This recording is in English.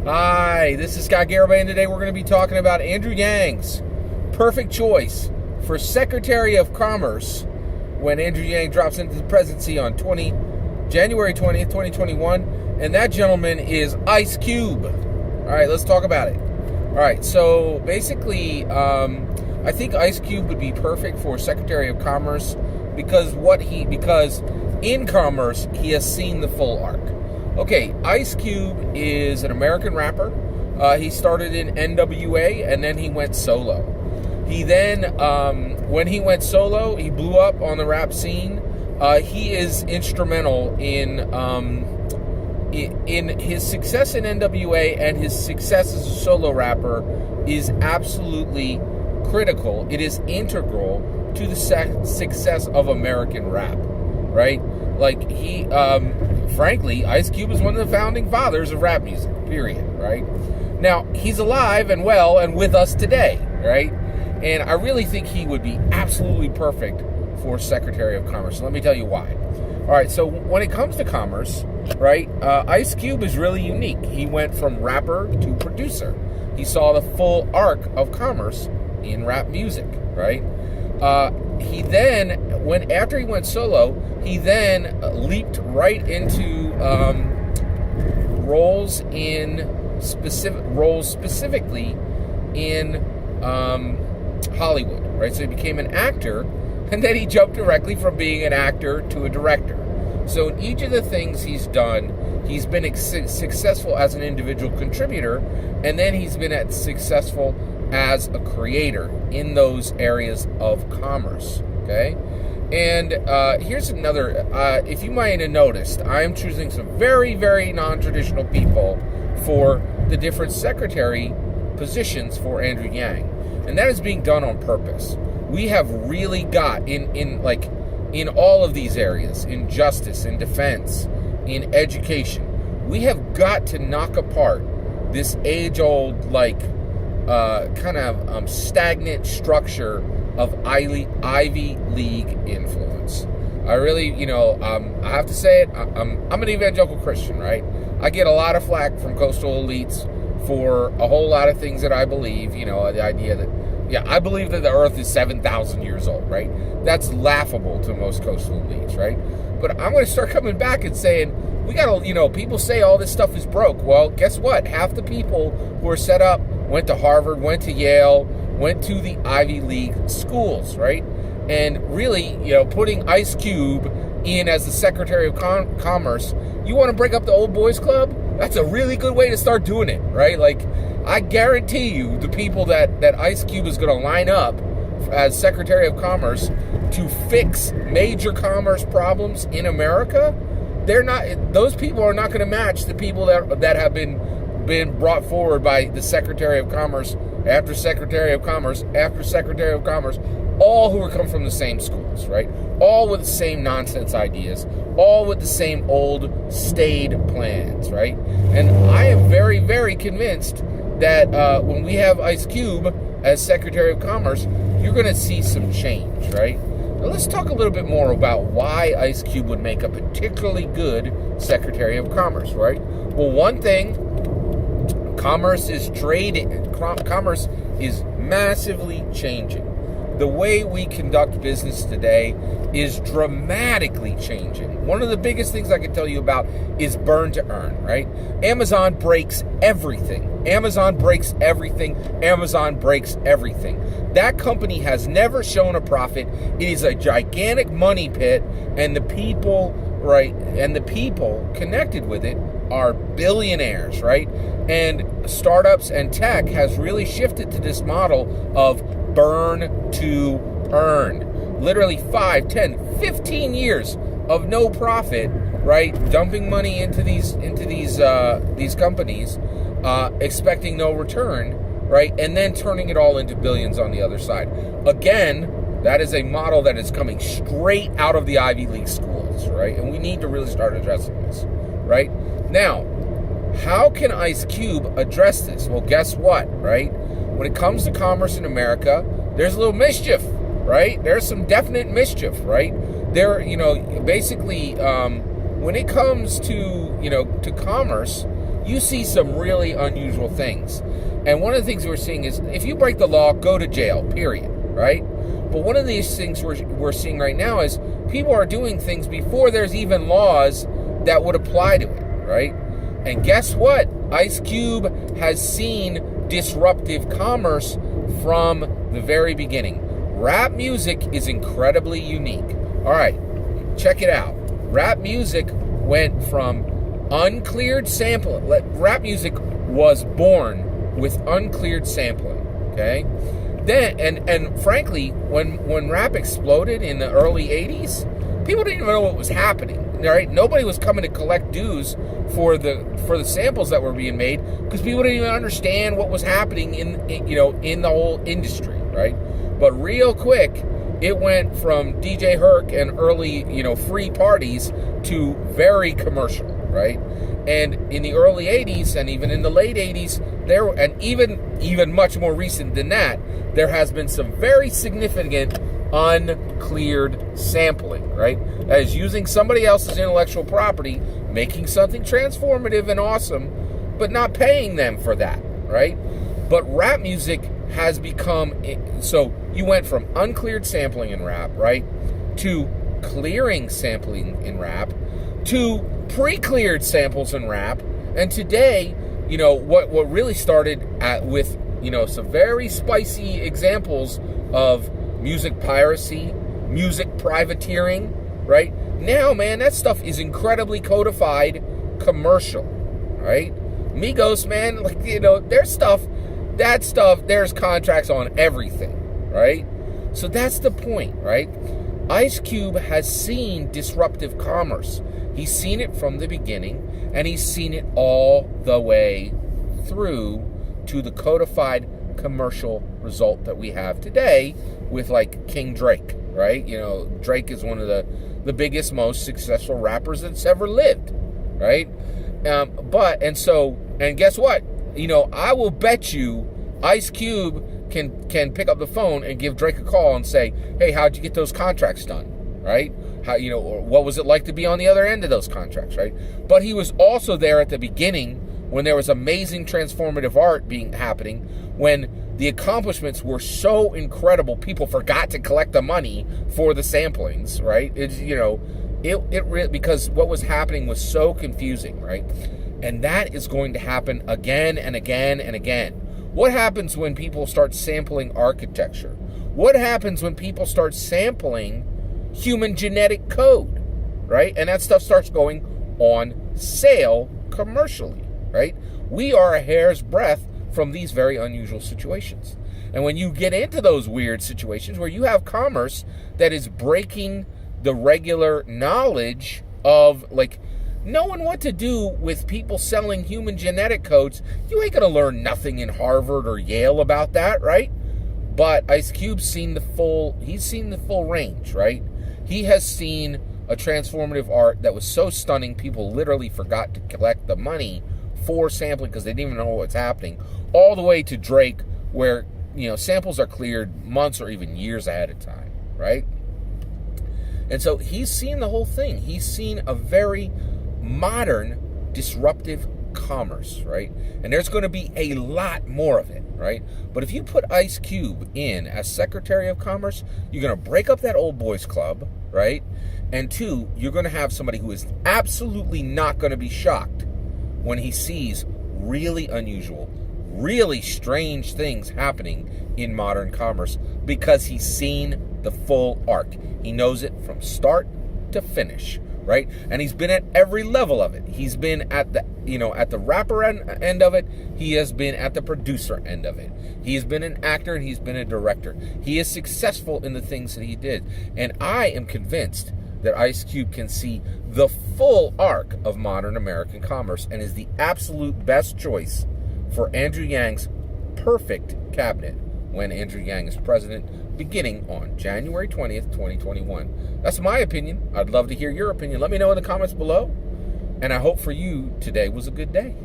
Hi, this is Garibay, and today we're going to be talking about Andrew Yang's perfect choice for Secretary of Commerce when Andrew Yang drops into the presidency on January 20th, 2021, and that gentleman is Ice Cube. All right, let's talk about it. All right, so basically, I think Ice Cube would be perfect for Secretary of Commerce because in commerce he has seen the full arc. Okay, Ice Cube is an American rapper. He started in NWA and then he went solo. He then, when he went solo, he blew up on the rap scene. He is instrumental in his success in NWA, and his success as a solo rapper is absolutely critical. It is integral to the success of American rap, right? Like frankly, Ice Cube is one of the founding fathers of rap music, period, right? Now, he's alive and well and with us today, right? And I really think he would be absolutely perfect for Secretary of Commerce. Let me tell you why. All right, so when it comes to commerce, right, Ice Cube is really unique. He went from rapper to producer. He saw the full arc of commerce in rap music, right? He then, after he went solo, he then leaped right into roles specifically in Hollywood, right? So he became an actor, and then he jumped directly from being an actor to a director. So in each of the things he's done, he's been successful as an individual contributor, and then he's been successful as a creator in those areas of commerce, okay? And here's another, if you might have noticed, I am choosing some very, very non-traditional people for the different secretary positions for Andrew Yang. And that is being done on purpose. We have really got, in all of these areas, in justice, in defense, in education, we have got to knock apart this age-old, stagnant structure of Ivy League influence. I really, I have to say it, I'm an evangelical Christian, right? I get a lot of flack from coastal elites for a whole lot of things that I believe, the idea that, I believe that the earth is 7,000 years old, right? That's laughable to most coastal elites, right? But I'm going to start coming back and saying, we got to, people say all this stuff is broke. Well, guess what? Half the people who are set up went to Harvard, went to Yale, went to the Ivy League schools, right? And really, putting Ice Cube in as the Secretary of Commerce, you want to break up the old boys club? That's a really good way to start doing it, right? I guarantee you the people that Ice Cube is going to line up as Secretary of Commerce to fix major commerce problems in America, those people are not going to match the people that have been brought forward by the Secretary of Commerce after Secretary of Commerce after Secretary of Commerce, all who are come from the same schools, right? All with the same nonsense ideas, all with the same old staid plans, right? And I am very, very convinced that when we have Ice Cube as Secretary of Commerce, you're going to see some change, right? Now let's talk a little bit more about why Ice Cube would make a particularly good Secretary of Commerce, right? Well, one thing, commerce is massively changing. The way we conduct business today is dramatically changing. One of the biggest things I can tell you about is burn to earn, right? Amazon breaks everything. Amazon breaks everything. Amazon breaks everything. That company has never shown a profit. It is a gigantic money pit, and the people, right, and the people connected with it are billionaires, right? And startups and tech has really shifted to this model of burn to earn. Literally 5, 10, 15 years of no profit, right? Dumping money into these companies, expecting no return, right? And then turning it all into billions on the other side. Again, that is a model that is coming straight out of the Ivy League schools, right? And we need to really start addressing this, right? Now, how can Ice Cube address this? Well, guess what, right? When it comes to commerce in America, there's a little mischief, right? There's some definite mischief, right? There, basically, when it comes to, to commerce, you see some really unusual things. And one of the things we're seeing is, if you break the law, go to jail, period, right? But one of these things we're seeing right now is people are doing things before there's even laws that would apply to it, right? And guess what? Ice Cube has seen disruptive commerce from the very beginning. Rap music is incredibly unique. All right, check it out. Rap music went from uncleared sampling. Rap music was born with uncleared sampling, okay? Then, and frankly, when rap exploded in the early 80s, people didn't even know what was happening. Right? Nobody was coming to collect dues for the samples that were being made, because people didn't even understand what was happening in the whole industry, right? But real quick, it went from DJ Herc and early free parties to very commercial, right? And in the early 80s and even in the late 80s, and even much more recent than that, there has been some very significant uncleared sampling, right? That is using somebody else's intellectual property, making something transformative and awesome, but not paying them for that, right? But rap music has become, so you went from uncleared sampling in rap, right, to clearing sampling in rap, to pre-cleared samples in rap, and today, what really started with some very spicy examples of music piracy, music privateering, right? Now, man, that stuff is incredibly codified commercial, right? Migos, man, there's there's contracts on everything, right? So that's the point, right? Ice Cube has seen disruptive commerce. He's seen it from the beginning, and he's seen it all the way through to the codified commercial result that we have today with King Drake, right? Drake is one of the biggest, most successful rappers that's ever lived, right? And guess what? I will bet you Ice Cube can pick up the phone and give Drake a call and say, hey, how'd you get those contracts done, right? Or what was it like to be on the other end of those contracts, right? But he was also there at the beginning when there was amazing transformative art happening, when the accomplishments were so incredible, people forgot to collect the money for the samplings, right? Because what was happening was so confusing, right? And that is going to happen again and again and again. What happens when people start sampling architecture? What happens when people start sampling human genetic code, right? And that stuff starts going on sale commercially, right? We are a hair's breadth from these very unusual situations. And when you get into those weird situations where you have commerce that is breaking the regular knowledge of knowing what to do with people selling human genetic codes, you ain't gonna learn nothing in Harvard or Yale about that, right? But Ice Cube's seen the full range, right? He has seen a transformative art that was so stunning, people literally forgot to collect the money for sampling because they didn't even know what's happening, all the way to Drake, where samples are cleared months or even years ahead of time, right? And so he's seen the whole thing. He's seen a very modern disruptive commerce, right? And there's going to be a lot more of it, right? But if you put Ice Cube in as Secretary of Commerce, you're going to break up that old boys club, right? And two, you're going to have somebody who is absolutely not going to be shocked when he sees really unusual, really strange things happening in modern commerce, because he's seen the full arc. He knows it from start to finish, right? And he's been at every level of it. He's been at the at the rapper end of it. He has been at the producer end of it. He has been an actor and he's been a director. He is successful in the things that he did. And I am convinced that Ice Cube can see the full arc of modern American commerce and is the absolute best choice for Andrew Yang's perfect cabinet when Andrew Yang is president, beginning on January 20th, 2021. That's my opinion. I'd love to hear your opinion. Let me know in the comments below. And I hope for you today was a good day.